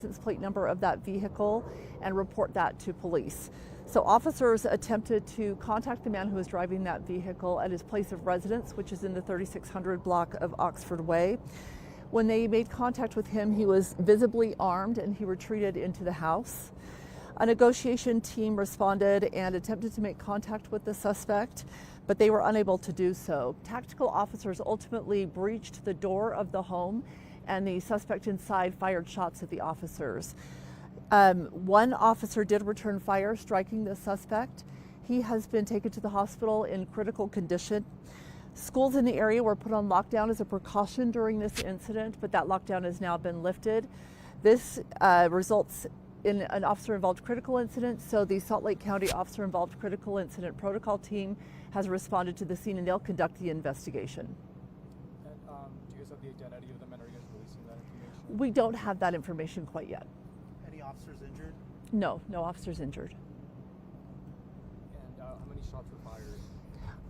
license plate number of that vehicle and report that to police. So officers attempted to contact the man who was driving that vehicle at his place of residence, which is in the 3600 block of Oxford Way. When they made contact with him, he was visibly armed and he retreated into the house. A negotiation team responded and attempted to make contact with the suspect, but they were unable to do so. Tactical officers ultimately breached the door of the home, and the suspect inside fired shots at the officers. One officer did return fire, striking the suspect. He has been taken to the hospital in critical condition. Schools in the area were put on lockdown as a precaution during this incident, but that lockdown has now been lifted. This results in an officer-involved critical incident, so the Salt Lake County Officer-Involved Critical Incident Protocol Team has responded to the scene, and they'll conduct the investigation. And, do you guys have the identity of the men? Are you guys releasing that information? We don't have that information quite yet. Any officers injured? No officers injured. And how many shots were fired?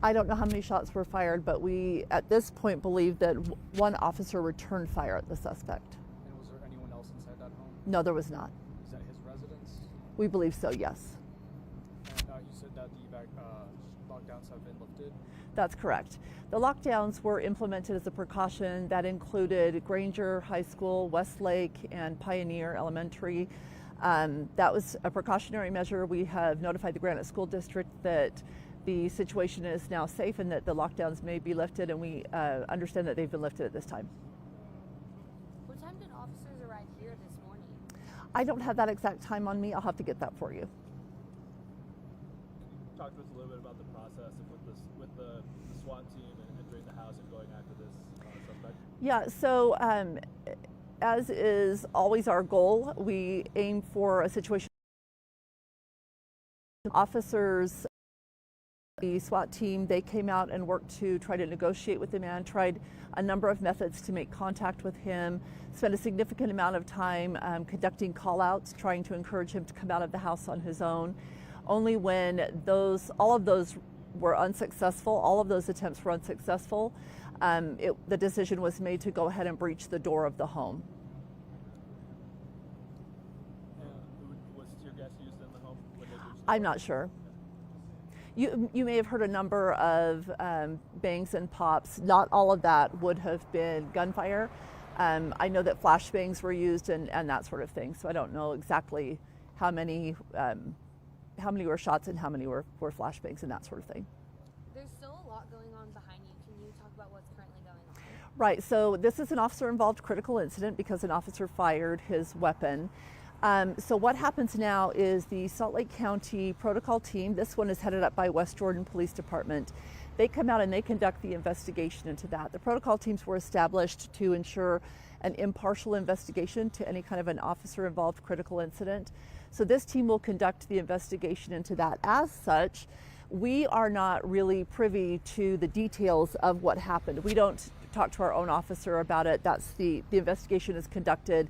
I don't know how many shots were fired, but we, at this point, believe that one officer returned fire at the suspect. And was there anyone else inside that home? No, there was not. Is that his residence? We believe so, yes. And you said that the lockdowns have been lifted? That's correct. The lockdowns were implemented as a precaution that included Granger High School, Westlake, and Pioneer Elementary. That was a precautionary measure. We have notified the Granite School District that the situation is now safe and that the lockdowns may be lifted, and we understand that they've been lifted at this time. What time did officers arrive here this morning? I don't have that exact time on me. I'll have to get that for you. Talk to us a little bit about the process with the SWAT team and entering the house and going after this suspect. Yeah, so as is always our goal, we aim for a situation. Officers, the SWAT team, they came out and worked to try to negotiate with the man, tried a number of methods to make contact with him, spent a significant amount of time conducting call-outs, trying to encourage him to come out of the house on his own. Only when all of those were unsuccessful, all of those attempts were unsuccessful, the decision was made to go ahead and breach the door of the home. Was tear gas used in the home? I'm not sure. You may have heard a number of bangs and pops. Not all of that would have been gunfire. I know that flashbangs were used and that sort of thing, so I don't know exactly how many were shots and how many were flashbangs and that sort of thing. There's still a lot going on behind you. Can you talk about what's currently going on? Right, so this is an officer-involved critical incident because an officer fired his weapon. So what happens now is the Salt Lake County Protocol Team, this one is headed up by West Jordan Police Department. They come out and they conduct the investigation into that. The protocol teams were established to ensure an impartial investigation to any kind of an officer-involved critical incident. So this team will conduct the investigation into that. As such, we are not really privy to the details of what happened. We don't talk to our own officer about it. That's the investigation is conducted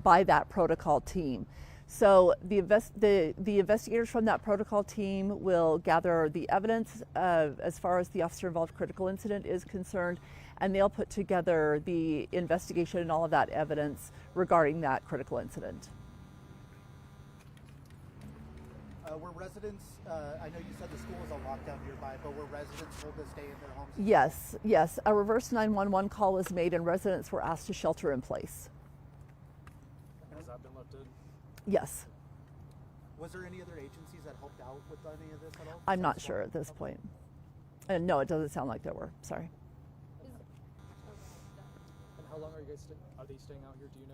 by that protocol team. So the investigators from that protocol team will gather the evidence as far as the officer-involved critical incident is concerned, and they'll put together the investigation and all of that evidence regarding that critical incident. Were residents, I know you said the school was on lockdown nearby, but were residents told to stay in their homes? Yes. A reverse 911 call was made and residents were asked to shelter in place. Has that been lifted? Yes. Was there any other agencies that helped out with any of this at all? I'm not sure at this point. No, it doesn't sound like there were. Sorry. And how long are you guys are they staying out here? Do you know?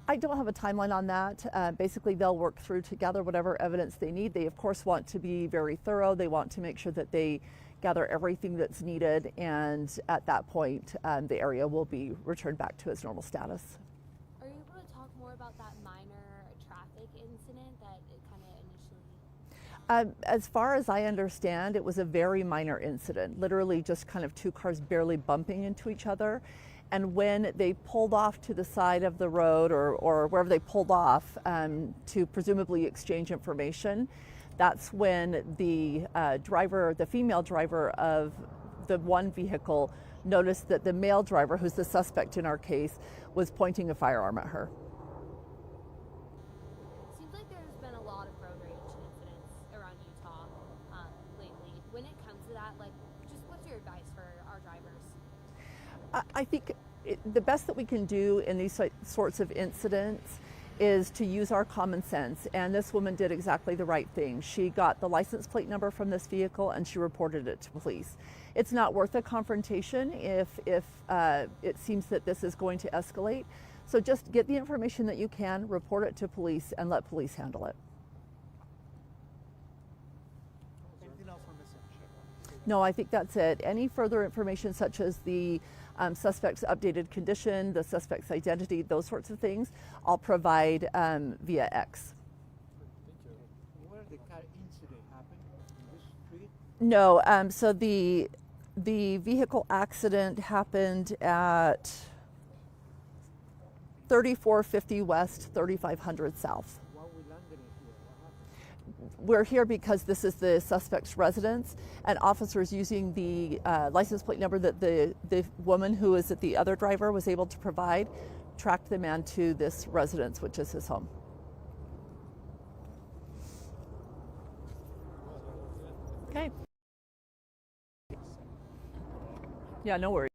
I don't have a timeline on that. Basically, they'll work through to gather whatever evidence they need. They, of course, want to be very thorough. They want to make sure that they gather everything that's needed, and at that point, the area will be returned back to its normal status. Are you able to talk more about that minor traffic incident that it kind of initially? As far as I understand, it was a very minor incident, literally just kind of two cars barely bumping into each other. And when they pulled off to the side of the road or wherever they pulled off to presumably exchange information, that's when the female driver of the one vehicle noticed that the male driver, who's the suspect in our case, was pointing a firearm at her. like there's been a lot of road rage incidents around Utah lately. When it comes to that, like, just what's your advice for our drivers? I think the best that we can do in these sorts of incidents is to use our common sense, and this woman did exactly the right thing. She got the license plate number from this vehicle and she reported it to police. It's not worth a confrontation if it seems that this is going to escalate. So just get the information that you can, report it to police, and let police handle it. Anything else we're missing? No, I think that's it. Any further information such as the suspect's updated condition, the suspect's identity, those sorts of things, I'll provide via X. Where the car incident happened? In this street? No, so the vehicle accident happened at 3450 West, 3500 South. Why we landed it here? What happened? We're here because this is the suspect's residence, and officers using the license plate number that the woman who is at the other driver was able to provide tracked the man to this residence, which is his home. Okay. Yeah, no worries.